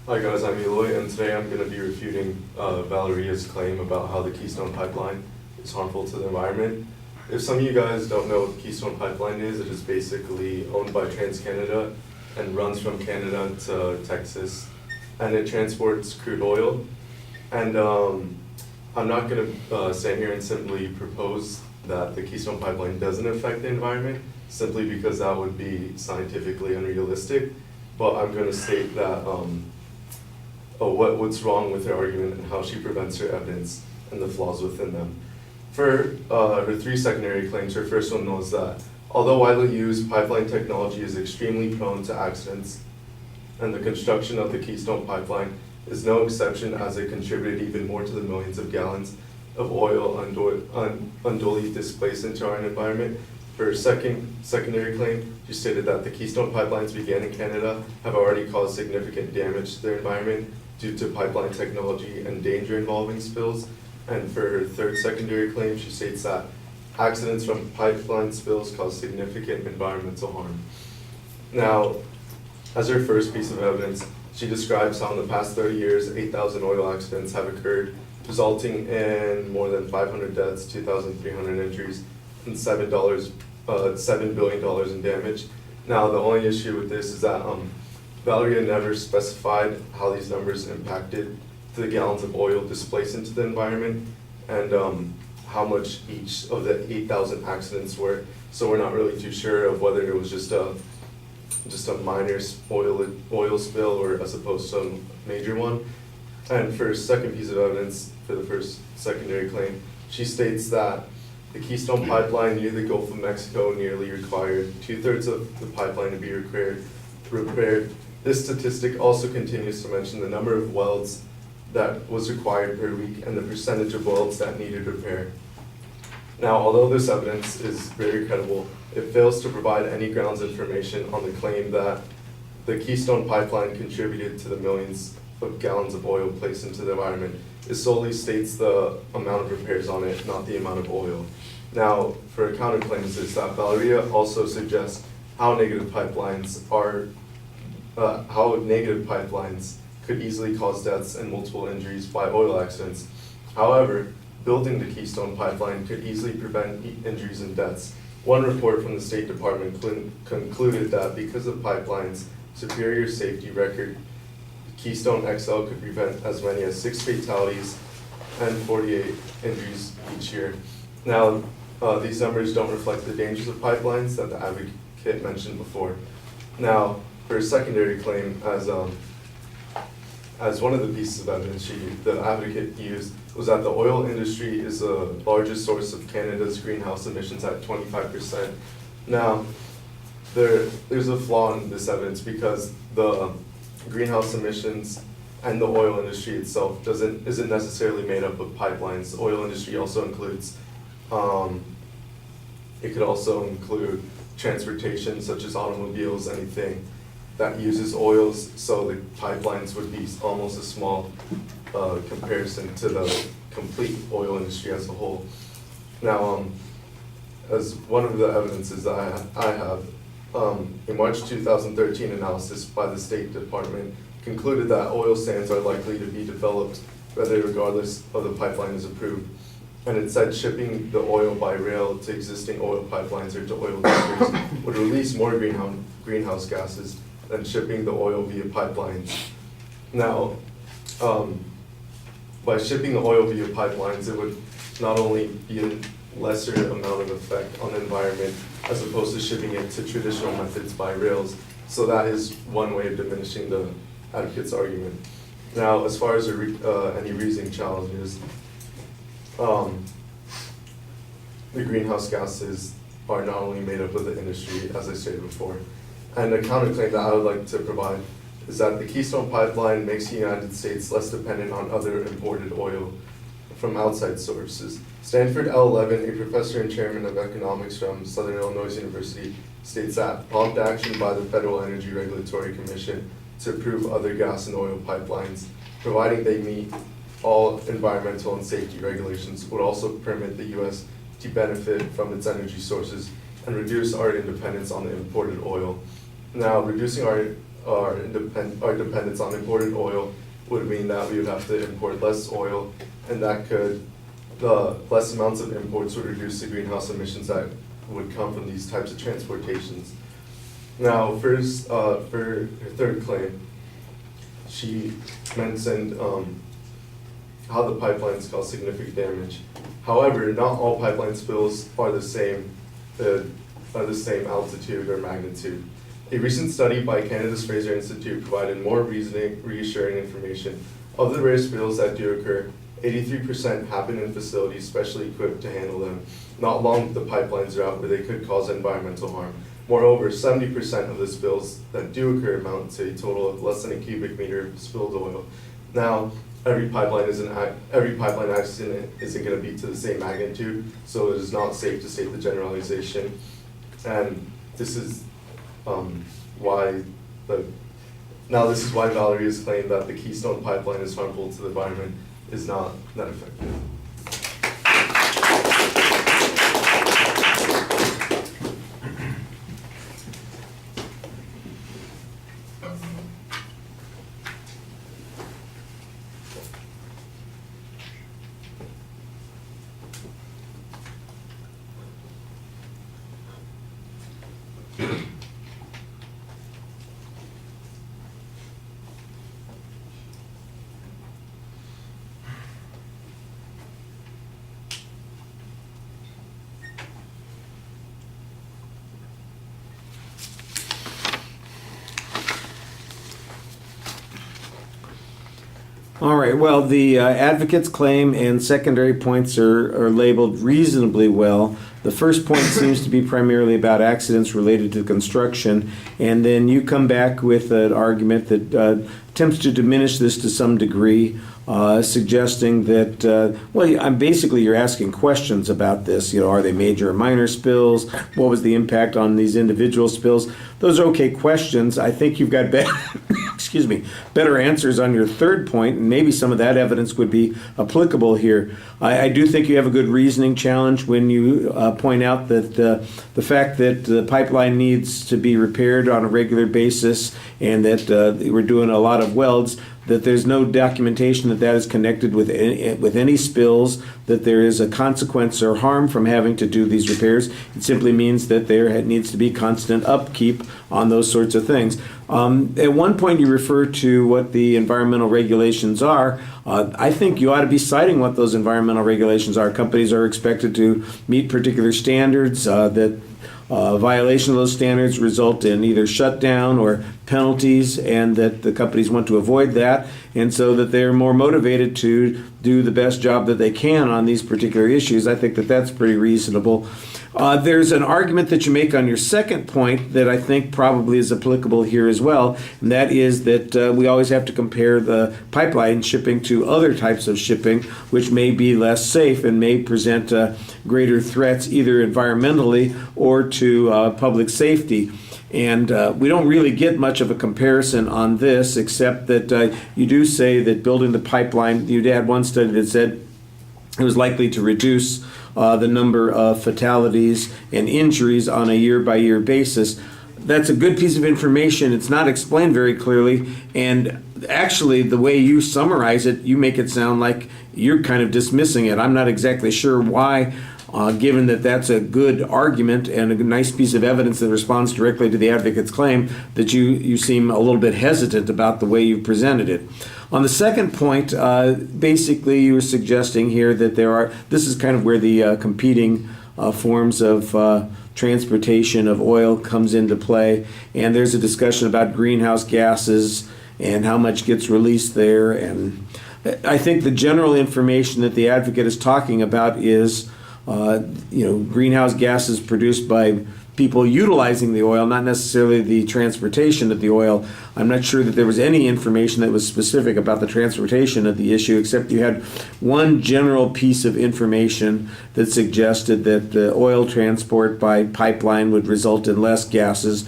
Hi guys, I'm Eloy, and today I'm going to be refuting Valeria's claim about how the Keystone Pipeline is harmful to the environment. If some of you guys don't know what the Keystone Pipeline is, it is basically owned by TransCanada and runs from Canada to Texas, and it transports crude oil. And I'm not going to stand here and simply propose that the Keystone Pipeline doesn't affect the environment, simply because that would be scientifically unrealistic. But I'm going to state that what's wrong with her argument and how she prevents her evidence and the flaws within them. For her three secondary claims, her first one was that although widely used, pipeline technology is extremely prone to accidents, and the construction of the Keystone Pipeline is no exception, as it contributed even more to the millions of gallons of oil unduly displaced into our environment. For her secondary claim, she stated that the Keystone pipelines began in Canada have already caused significant damage to their environment due to pipeline technology and danger involving spills. And for her third secondary claim, she states that accidents from pipeline spills cause significant environmental harm. Now, as her first piece of evidence, she describes how in the past 30 years, 8,000 oil accidents have occurred, resulting in more than 500 deaths, 2,300 injuries, and $7 billion in damage. Now, the only issue with this is that Valeria never specified how these numbers impacted the gallons of oil displaced into the environment and how much each of the 8,000 accidents were. So we're not really too sure of whether it was just a minor oil spill or as opposed to a major one. And for her second piece of evidence, for the first secondary claim, she states that the Keystone Pipeline near the Gulf of Mexico nearly required 2/3 of the pipeline to be repaired. This statistic also continues to mention the number of welds that was required per week and the percentage of welds that needed repair. Now, although this evidence is very credible, it fails to provide any grounds information on the claim that the Keystone Pipeline contributed to the millions of gallons of oil placed into the environment. It solely states the amount of repairs on it, not the amount of oil. Now, for counterclaims is that Valeria also suggests how negative pipelines could easily cause deaths and multiple injuries by oil accidents. However, building the Keystone Pipeline could easily prevent injuries and deaths. One report from the State Department concluded that because of pipelines' superior safety record, Keystone XL could prevent as many as 6 fatalities and 48 injuries each year. Now, these numbers don't reflect the dangers of pipelines that the advocate mentioned before. Now, for a secondary claim, as one of the pieces of evidence the advocate used was that the oil industry is the largest source of Canada's greenhouse emissions at 25%. Now, there's a flaw in this evidence because the greenhouse emissions and the oil industry itself isn't necessarily made up of pipelines. The oil industry also includes, it could also include transportation such as automobiles, anything that uses oils, so the pipelines would be almost a small comparison to the complete oil industry as a whole. Now, as one of the evidences that I have, in March 2013 analysis by the State Department concluded that oil sands are likely to be developed whether regardless of the pipeline is approved. And it said shipping the oil by rail to existing oil pipelines or to oil tankers would release more greenhouse gases than shipping the oil via pipelines. Now, by shipping the oil via pipelines, it would not only be a lesser amount of effect on the environment as opposed to shipping it to traditional methods by rails. So that is one way of diminishing the advocate's argument. Now, as far as any reasoning challenges, the greenhouse gases are not only made up of the industry, as I stated before. And a counterclaim that I would like to provide is that the Keystone Pipeline makes the United States less dependent on other imported oil from outside sources. Stanford L. Levin, a professor and chairman of economics from Southern Illinois University, states that prompt action by the Federal Energy Regulatory Commission to approve other gas and oil pipelines, providing they meet all environmental and safety regulations, would also permit the U.S. to benefit from its energy sources and reduce our dependence on the imported oil. Now, reducing our our dependence on imported oil would mean that we would have to import less oil, and the less amounts of imports would reduce the greenhouse emissions that would come from these types of transportations. Now, first, for her third claim, she mentioned how the pipelines cause significant damage. However, not all pipeline spills are the same altitude or magnitude. A recent study by Canada's Fraser Institute provided more reassuring information. Of the rare spills that do occur, 83% happen in facilities specially equipped to handle them, not along the pipelines route where they could cause environmental harm. Moreover, 70% of the spills that do occur amount to a total of less than a cubic meter of spilled oil. Now, every pipeline accident isn't going to be to the same magnitude, so it is not safe to state the generalization. And this is why Valerie's claim that the Keystone Pipeline is harmful to the environment is not effective. All right, well, the advocate's claim and secondary points are labeled reasonably well. The first point seems to be primarily about accidents related to construction, and then you come back with an argument that attempts to diminish this to some degree, suggesting that, basically you're asking questions about this. You know, are they major or minor spills? What was the impact on these individual spills? Those are okay questions. I think you've got better answers on your third point, and maybe some of that evidence would be applicable here. I do think you have a good reasoning challenge when you point out that the fact that the pipeline needs to be repaired on a regular basis and that we're doing a lot of welds, that there's no documentation that is connected with any spills, that there is a consequence or harm from having to do these repairs. It simply means that there needs to be constant upkeep on those sorts of things. At one point you refer to what the environmental regulations are. I think you ought to be citing what those environmental regulations are. Companies are expected to meet particular standards, that violation of those standards result in either shutdown or penalties, and that the companies want to avoid that, and so that they're more motivated to do the best job that they can on these particular issues. I think that that's pretty reasonable. There's an argument that you make on your second point that I think probably is applicable here as well, and that is that we always have to compare the pipeline shipping to other types of shipping, which may be less safe and may present greater threats either environmentally or to public safety. And we don't really get much of a comparison on this, except that you do say that building the pipeline, you had one study that said it was likely to reduce the number of fatalities and injuries on a year-by-year basis. That's a good piece of information. It's not explained very clearly, and actually the way you summarize it, you make it sound like you're kind of dismissing it. I'm not exactly sure why, given that that's a good argument and a nice piece of evidence that responds directly to the advocate's claim, that you seem a little bit hesitant about the way you presented it. On the second point, basically you were suggesting here that this is kind of where the competing forms of transportation of oil comes into play, and there's a discussion about greenhouse gases and how much gets released there. And I think the general information that the advocate is talking about is greenhouse gases produced by people utilizing the oil, not necessarily the transportation of the oil. I'm not sure that there was any information that was specific about the transportation of the issue, except you had one general piece of information that suggested that the oil transport by pipeline would result in less gases.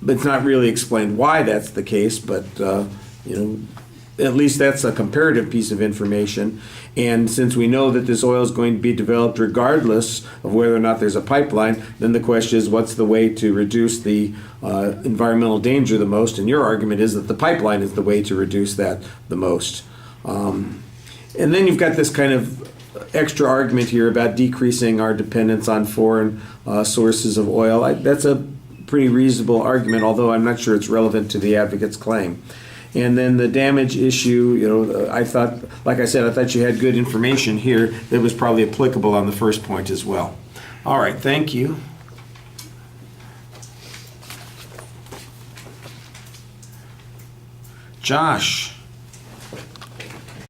But it's not really explained why that's the case, but at least that's a comparative piece of information. And since we know that this oil is going to be developed regardless of whether or not there's a pipeline, then the question is, what's the way to reduce the environmental danger the most? And your argument is that the pipeline is the way to reduce that the most. And then you've got this kind of extra argument here about decreasing our dependence on foreign sources of oil. That's a pretty reasonable argument, although I'm not sure it's relevant to the advocate's claim. And then the damage issue, I thought, like I said, I thought you had good information here that was probably applicable on the first point as well. All right, thank you. Josh.